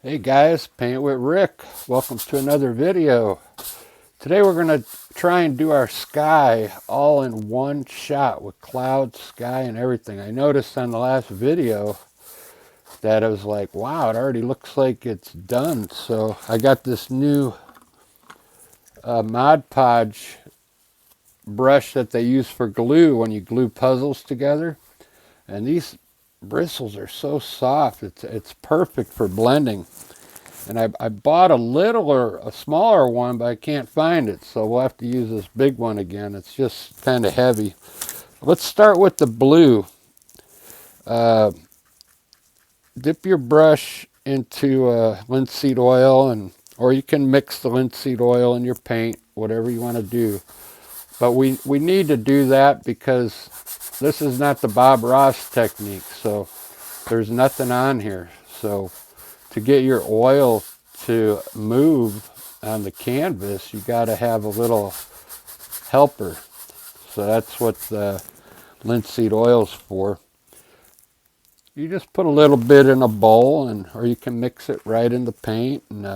Hey guys, Paint with Rick. Welcome to another video. Today we're going to try and do our sky all in one shot with clouds, sky, and everything. I noticed on the last video that I was like, wow, it already looks like it's done. So I got this new Mod Podge brush that they use for glue when you glue puzzles together. And these bristles are so soft, it's perfect for blending. And I bought a smaller one, but I can't find it. So we'll have to use this big one again. It's just kind of heavy. Let's start with the blue. Uh, dip your brush into linseed oil, or you can mix the linseed oil in your paint, whatever you want to do. But we need to do that because this is not the Bob Ross technique. So there's nothing on here. So to get your oil to move on the canvas, you got to have a little helper. So that's what the linseed oil's for. You just put a little bit in a bowl, or you can mix it right in the paint. And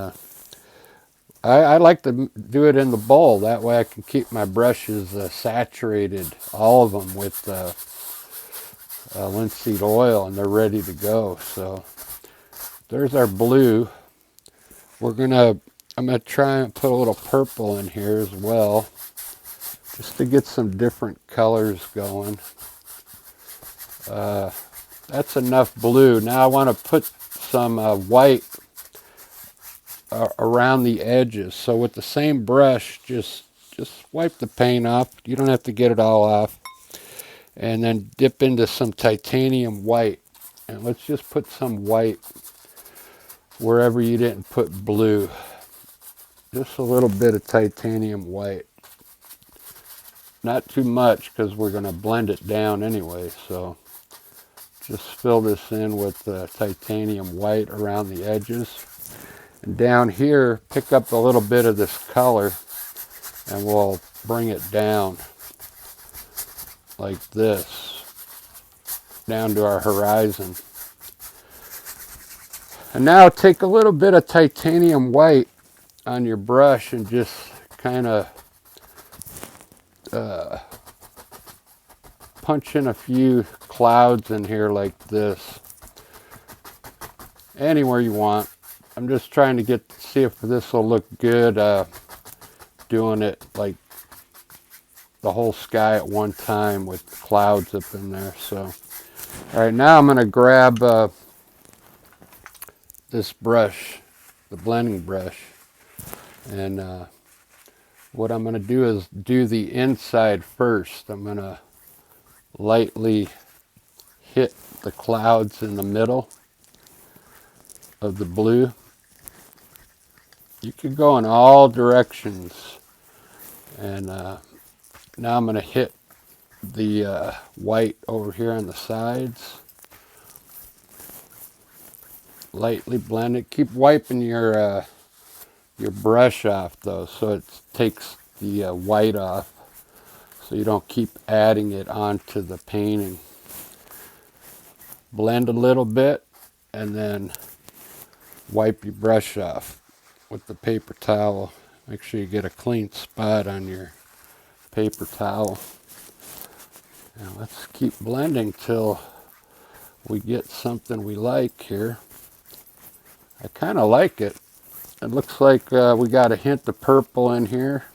I like to do it in the bowl. That way I can keep my brushes saturated, all of them, with linseed oil, and they're ready to go. So there's our blue. I'm gonna try and put a little purple in here as well, just to get some different colors going. That's enough blue. Now I want to put some white around the edges. So with the same brush, just wipe the paint off. You don't have to get it all off. And then dip into some titanium white. And let's just put some white wherever you didn't put blue. Just a little bit of titanium white. Not too much because we're going to blend it down anyway. So just fill this in with titanium white around the edges. And down here, pick up a little bit of this color and we'll bring it down like this, down to our horizon. And now take a little bit of titanium white on your brush and just kind of punch in a few clouds in here like this. Anywhere you want. I'm just trying to see if this will look good doing it like the whole sky at one time with clouds up in there. So, all right, now I'm going to grab this brush, the blending brush, and what I'm going to do is do the inside first. I'm going to lightly hit the clouds in the middle of the blue. You could go in all directions. And now I'm going to hit the white over here on the sides. Lightly blend it. Keep wiping your brush off though, so it takes the white off, so you don't keep adding it onto the painting. Blend a little bit and then wipe your brush off with the paper towel. Make sure you get a clean spot on your paper towel. Now let's keep blending till we get something we like here. I kind of like it. It looks like we got a hint of purple in here.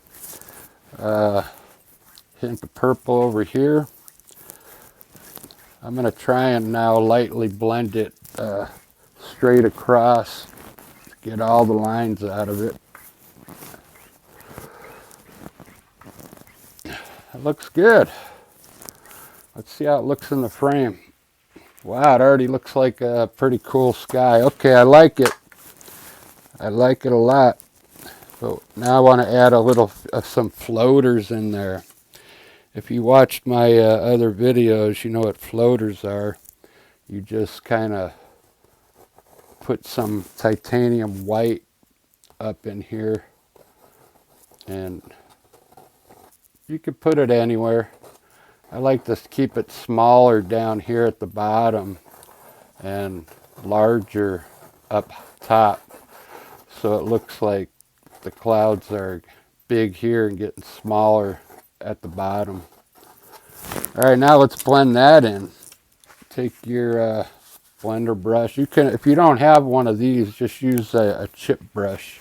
Hint of purple over here. I'm going to try and now lightly blend it straight across to get all the lines out of it. It looks good. Let's see how it looks in the frame. Wow, it already looks like a pretty cool sky. Okay, I like it. I like it a lot. But now I want to add a little some floaters in there. If you watched my other videos, you know what floaters are. You just kind of put some titanium white up in here, and you could put it anywhere. I like to keep it smaller down here at the bottom and larger up top, so it looks like the clouds are big here and getting smaller at the bottom. All right, now let's blend that in. Take your blender brush. You can, if you don't have one of these, just use a chip brush.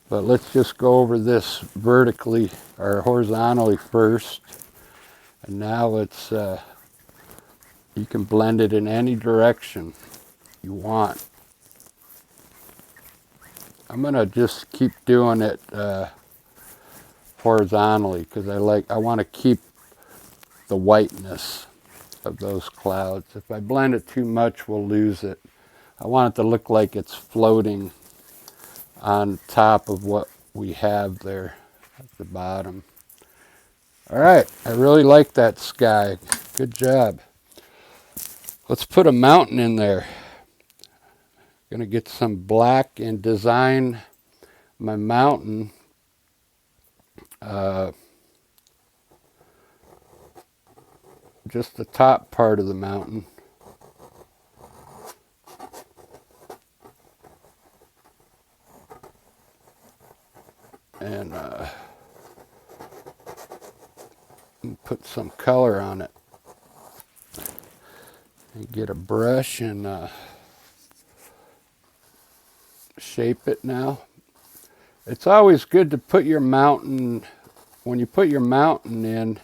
But let's just go over this vertically or horizontally first. And now let's, you can blend it in any direction you want. I'm gonna just keep doing it horizontally because I want to keep the whiteness of those clouds. If I blend it too much, we'll lose it. I want it to look like it's floating on top of what we have there at the bottom. All right, I really like that sky. Good job. Let's put a mountain in there. Gonna get some black and design my mountain. Just the top part of the mountain. And put some color on it. And get a brush and shape it now. It's always good to put your mountain, when you put your mountain in,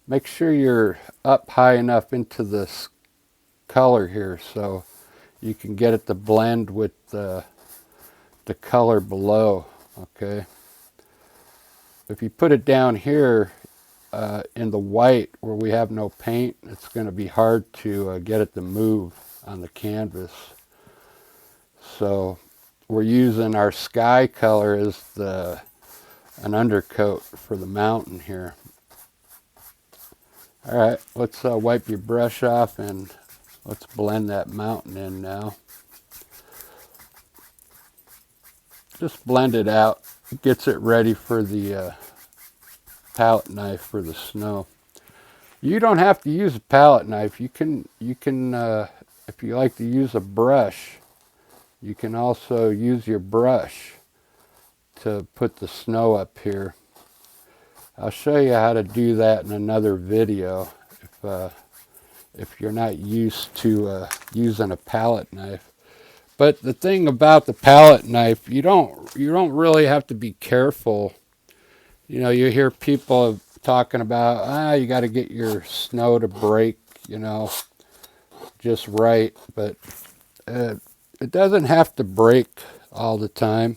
make sure you're up high enough into this color here so you can get it to blend with the color below, okay? If you put it down here in the white where we have no paint, it's going to be hard to get it to move on the canvas. So we're using our sky color as an undercoat for the mountain here. All right, let's wipe your brush off and let's blend that mountain in now. Just blend it out. It gets it ready for the palette knife for the snow. You don't have to use a palette knife. You can if you like to use a brush, you can also use your brush to put the snow up here. I'll show you how to do that in another video if you're not used to using a palette knife. But the thing about the palette knife, you don't really have to be careful. You know, you hear people talking about, you got to get your snow to break, you know, just right. But it doesn't have to break all the time.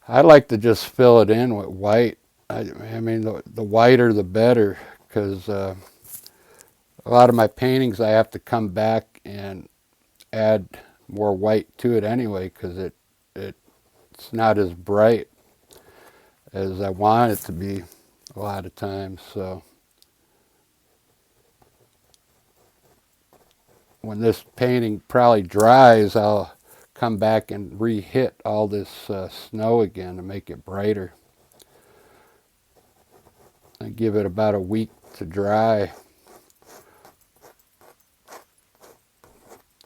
I like to just fill it in with white. I mean, the whiter the better, because a lot of my paintings I have to come back and add more white to it anyway, because it's not as bright as I want it to be a lot of times. So when this painting probably dries, I'll come back and re-hit all this snow again to make it brighter. I give it about a week to dry.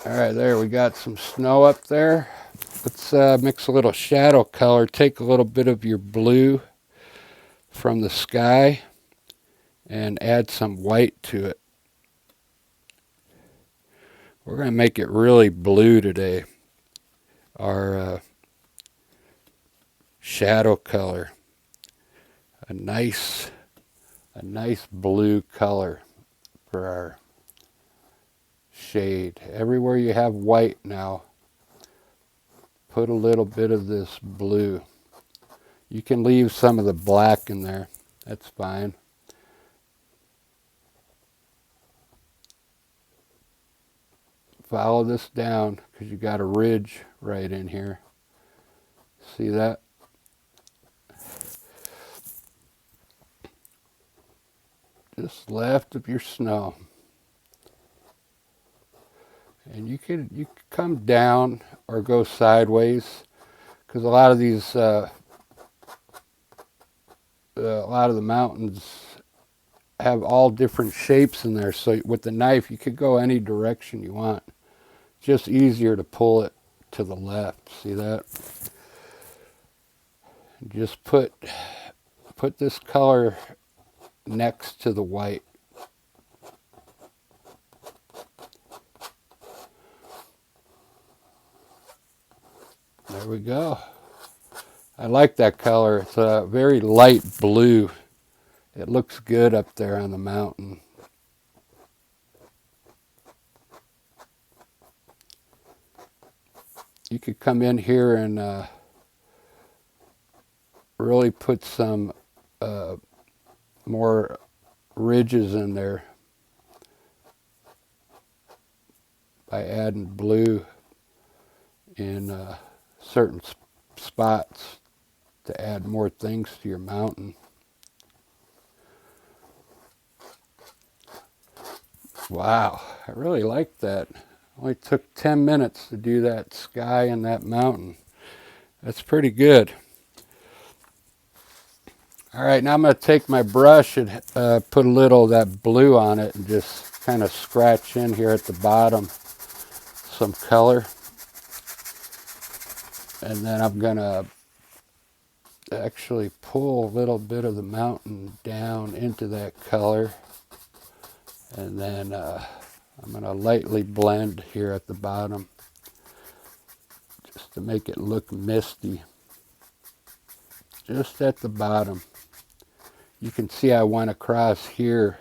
All right, there we got some snow up there. Let's mix a little shadow color. Take a little bit of your blue from the sky and add some white to it. We're going to make it really blue today. Our shadow color. A nice blue color for our shade. Everywhere you have white now, put a little bit of this blue. You can leave some of the black in there. That's fine. Follow this down because you got a ridge right in here. See that? Just left of your snow. And you can come down or go sideways, because a lot of these a lot of the mountains have all different shapes in there. So with the knife, you could go any direction you want. Just easier to pull it to the left. See that? Just put this color next to the white. There we go. I like that color. It's a very light blue. It looks good up there on the mountain. You could come in here and really put some more ridges in there by adding blue in certain spots to add more things to your mountain. Wow, I really like that. Only took 10 minutes to do that sky and that mountain. That's pretty good. All right, now I'm going to take my brush and put a little of that blue on it and just kind of scratch in here at the bottom some color. And then I'm going to actually pull a little bit of the mountain down into that color. And then I'm going to lightly blend here at the bottom just to make it look misty. Just at the bottom. You can see I went across here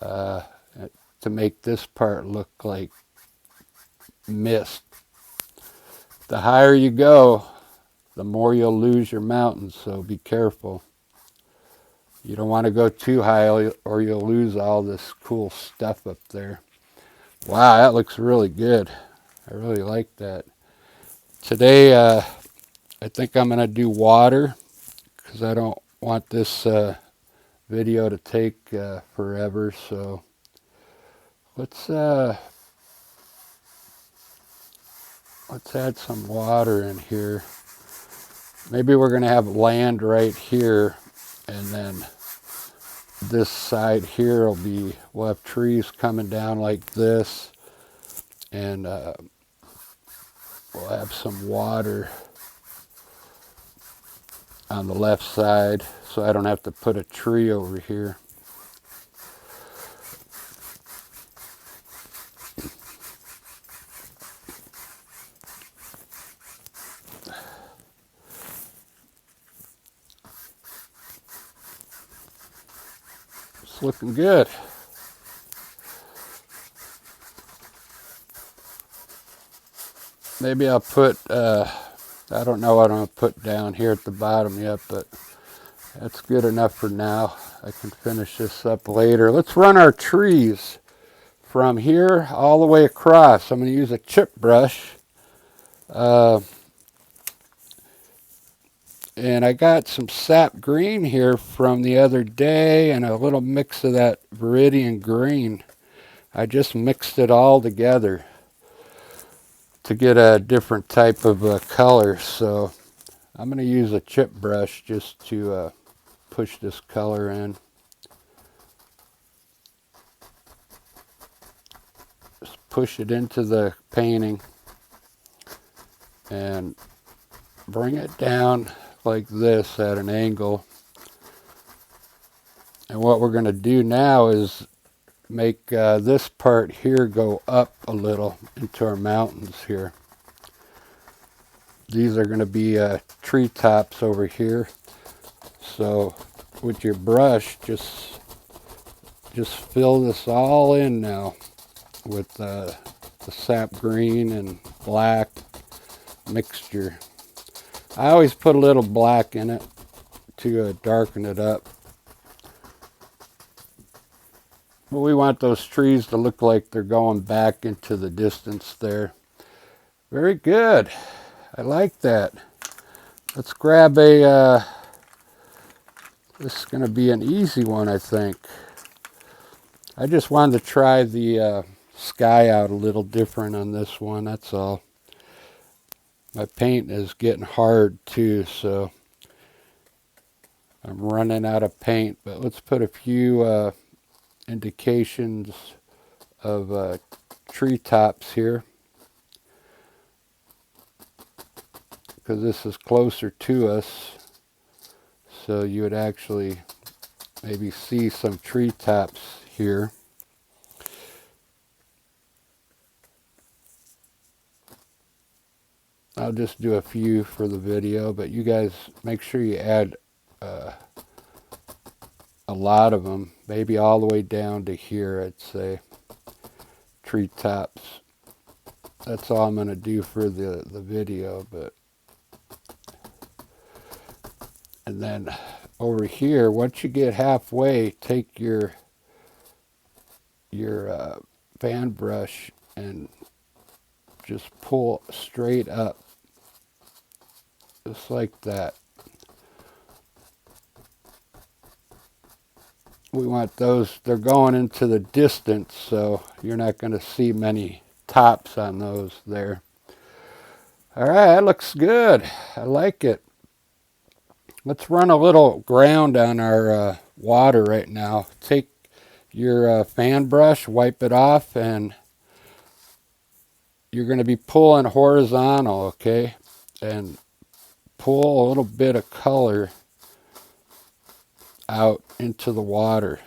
to make this part look like mist. The higher you go, the more you'll lose your mountains, so be careful. You don't want to go too high or you'll lose all this cool stuff up there. Wow, that looks really good. I really like that. Today, I think I'm going to do water because I don't want this video to take forever. So let's add some water in here. Maybe we're going to have land right here, and then this side here we'll have trees coming down like this, and we'll have some water on the left side so I don't have to put a tree over here. It's looking good. Maybe I'll put, I don't know what I'm going to put down here at the bottom yet, but that's good enough for now. I can finish this up later. Let's run our trees from here all the way across. I'm going to use a chip brush. And I got some sap green here from the other day and a little mix of that Viridian green. I just mixed it all together to get a different type of color. So I'm going to use a chip brush just to push this color in. Just push it into the painting and bring it down like this at an angle. And what we're going to do now is make this part here go up a little into our mountains here. These are going to be tree tops over here. So with your brush, just fill this all in now with the sap green and black mixture. I always put a little black in it to darken it up. But we want those trees to look like they're going back into the distance there. Very good. I like that. Let's grab a, this is going to be an easy one, I think. I just wanted to try the sky out a little different on this one, that's all. My paint is getting hard too, so I'm running out of paint. But let's put a few indications of treetops here. because this is closer to us. So you would actually maybe see some treetops here. I'll just do a few for the video, but you guys make sure you add a lot of them, maybe all the way down to here, I'd say. Treetops. That's all I'm going to do for the video, but and then over here, once you get halfway, take your fan brush and just pull straight up, just like that. We want those, they're going into the distance, so you're not going to see many tops on those there. All right, that looks good. I like it. Let's run a little ground on our water right now. Take your fan brush, wipe it off, and you're going to be pulling horizontal, okay? And pull a little bit of color out into the water.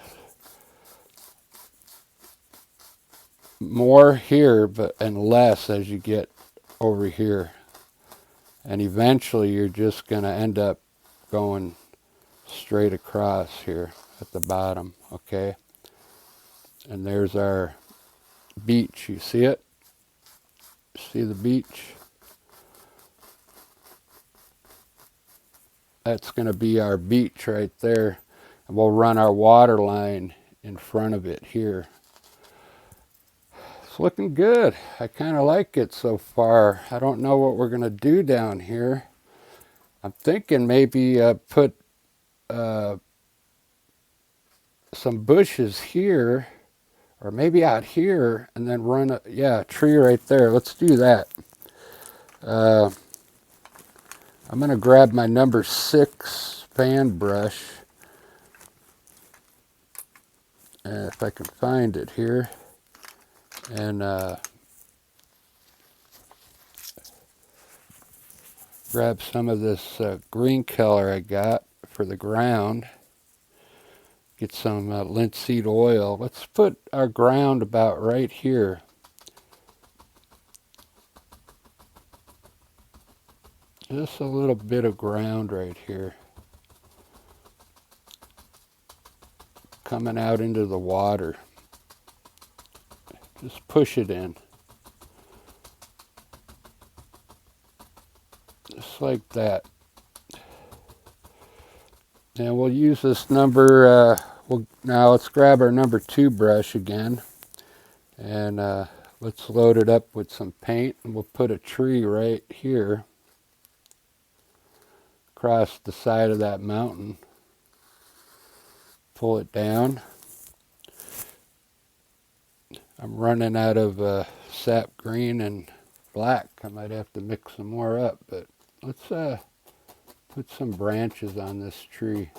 More here, and less as you get over here. And eventually you're just going to end up going straight across here at the bottom, okay? And there's our beach. You see it? See the beach? That's going to be our beach right there. And we'll run our water line in front of it here. It's looking good. I kind of like it so far. I don't know what we're going to do down here. I'm thinking maybe put some bushes here, or maybe out here, and then run a tree right there. Let's do that. I'm going to grab my number 6 fan brush, if I can find it here, and grab some of this green color I got for the ground. Get some linseed oil. Let's put our ground about right here. Just a little bit of ground right here. Coming out into the water. Just push it in. Just like that. And we'll use this number, now let's grab our number 2 brush again. And let's load it up with some paint. And we'll put a tree right here. Across the side of that mountain. Pull it down. I'm running out of sap green and black. I might have to mix some more up, but let's put some branches on this tree.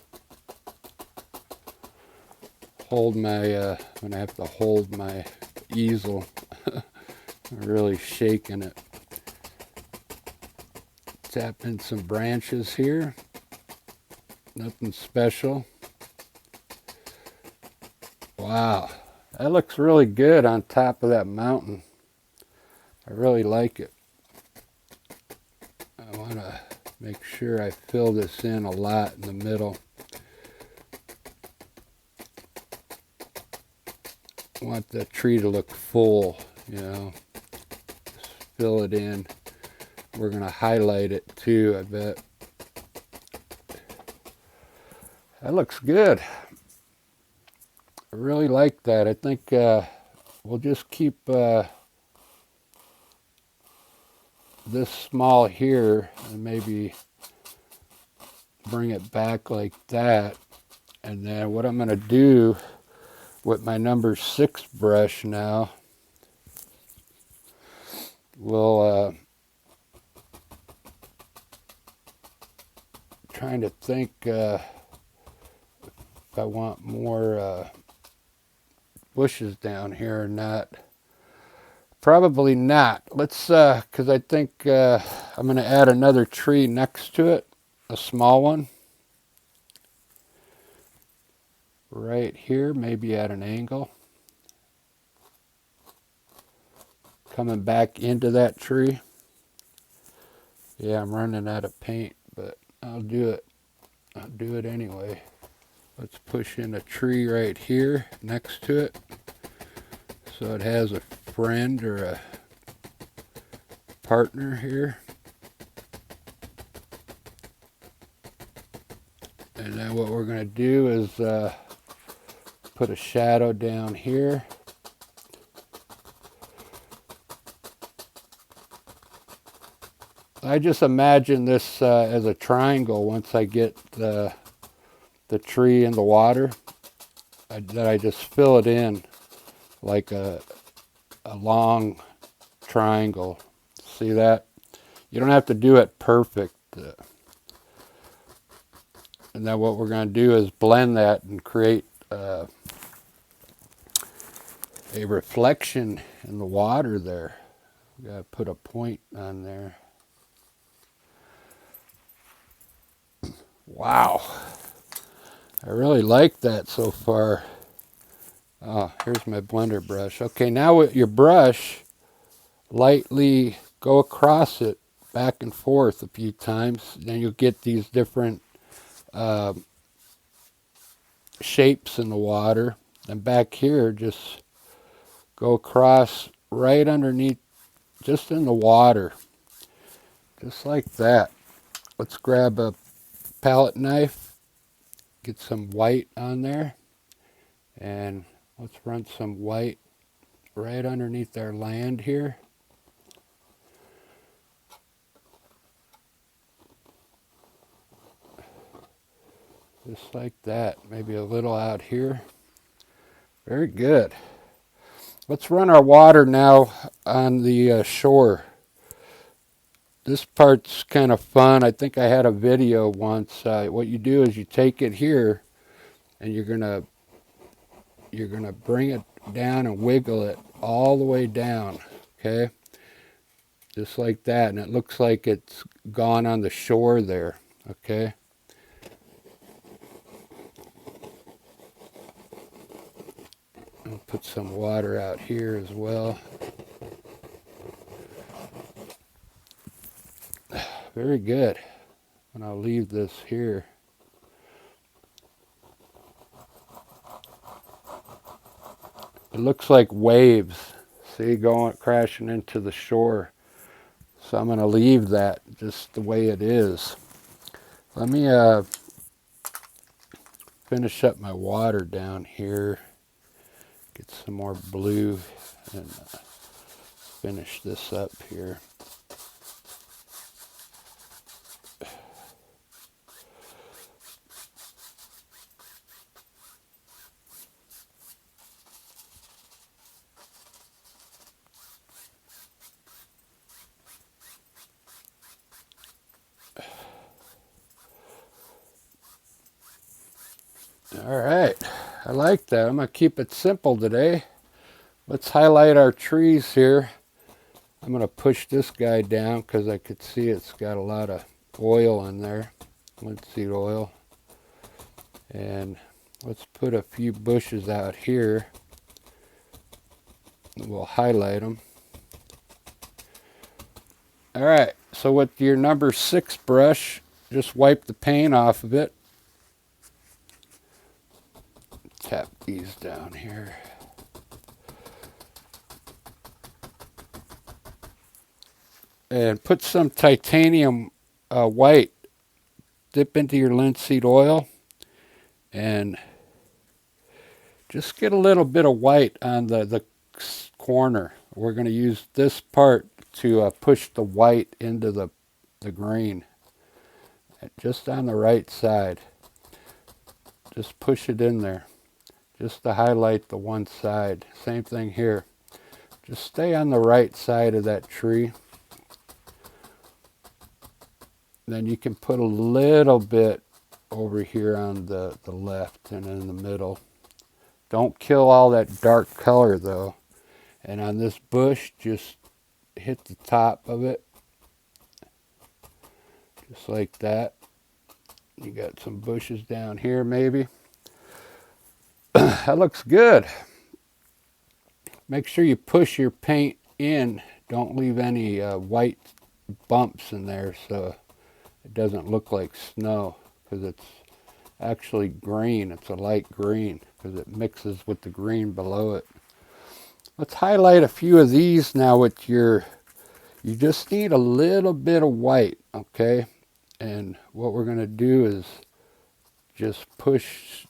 Hold my, I'm gonna have to hold my easel. I'm really shaking it. Tap in some branches here. Nothing special. Wow, that looks really good on top of that mountain. I really like it. I want to make sure I fill this in a lot in the middle. I want the tree to look full, you know. Just fill it in. We're going to highlight it too, I bet. That looks good. I really like that. I think we'll just keep this small here and maybe bring it back like that. And then what I'm going to do with my number 6 brush now, we'll trying to think if I want more bushes down here or not. Probably not. Let's, because I think I'm going to add another tree next to it, a small one. Right here, maybe at an angle. Coming back into that tree. Yeah, I'm running out of paint, but I'll do it. I'll do it anyway. Let's push in a tree right here next to it, so it has a friend or a partner here. And then what we're going to do is put a shadow down here. I just imagine this as a triangle once I get the tree in the water. That I just fill it in like a long triangle. See that? You don't have to do it perfect. And then what we're going to do is blend that and create a reflection in the water there. We got to put a point on there. Wow. I really like that so far. Oh, here's my blender brush. Okay, now with your brush, lightly go across it back and forth a few times. Then you'll get these different shapes in the water. And back here, just go across right underneath, just in the water. Just like that. Let's grab a palette knife, get some white on there, and let's run some white right underneath our land here. Just like that. Maybe a little out here. Very good. Let's run our water now on the shore. This part's kind of fun. I think I had a video once. What you do is you take it here and you're gonna bring it down and wiggle it all the way down, okay? Just like that, and it looks like it's gone on the shore there, okay? I'll put some water out here as well. Very good. And I'll leave this here. It looks like waves, see, going crashing into the shore. So I'm going to leave that just the way it is. Let me finish up my water down here. Get some more blue and finish this up here. All right, I like that. I'm going to keep it simple today. Let's highlight our trees here. I'm going to push this guy down because I could see it's got a lot of oil in there, linseed oil. And let's put a few bushes out here. We'll highlight them. All right, so with your number 6 brush, just wipe the paint off of it. Tap these down here. And put some titanium white. Dip into your linseed oil and just get a little bit of white on the corner. We're going to use this part to push the white into the green. Just on the right side. Just push it in there. Just to highlight the one side. Same thing here. Just stay on the right side of that tree. Then you can put a little bit over here on the left and in the middle. Don't kill all that dark color though. And on this bush, just hit the top of it just like that. You got some bushes down here maybe. That looks good. Make sure you push your paint in. Don't leave any white bumps in there so it doesn't look like snow, because it's actually green. It's a light green because it mixes with the green below it. Let's highlight a few of these now with your, you just need a little bit of white, okay? And what we're going to do is just push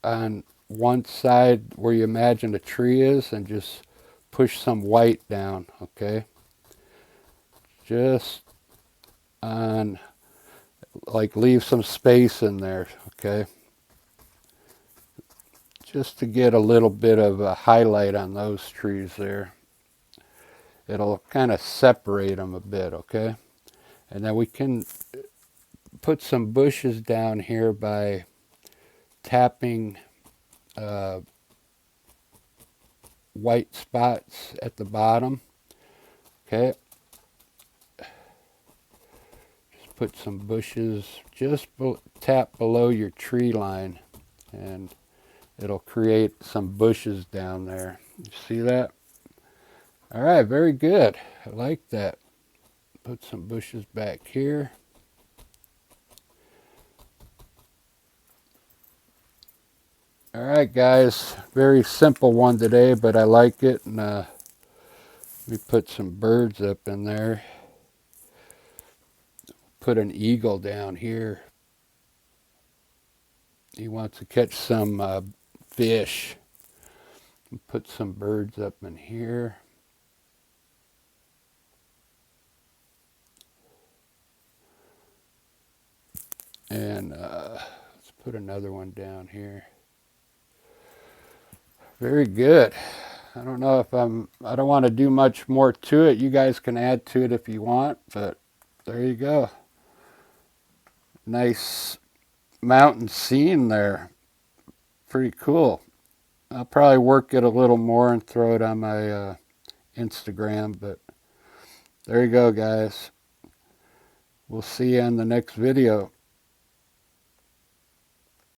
on one side where you imagine a tree is and just push some white down, okay? Just on, like, leave some space in there, okay? Just to get a little bit of a highlight on those trees there. It'll kind of separate them a bit, okay? And then we can put some bushes down here by tapping white spots at the bottom, okay? Just put some bushes, just tap below your tree line, and it'll create some bushes down there. You see that? All right, very good. I like that. Put some bushes back here. All right, guys. Very simple one today, but I like it. And we put some birds up in there. Put an eagle down here. He wants to catch some fish. Put some birds up in here. And let's put another one down here. Very good. I don't know if I don't want to do much more to it. You guys can add to it if you want, but there you go. Nice mountain scene there. Pretty cool. I'll probably work it a little more and throw it on my Instagram, but there you go, guys. We'll see you in the next video.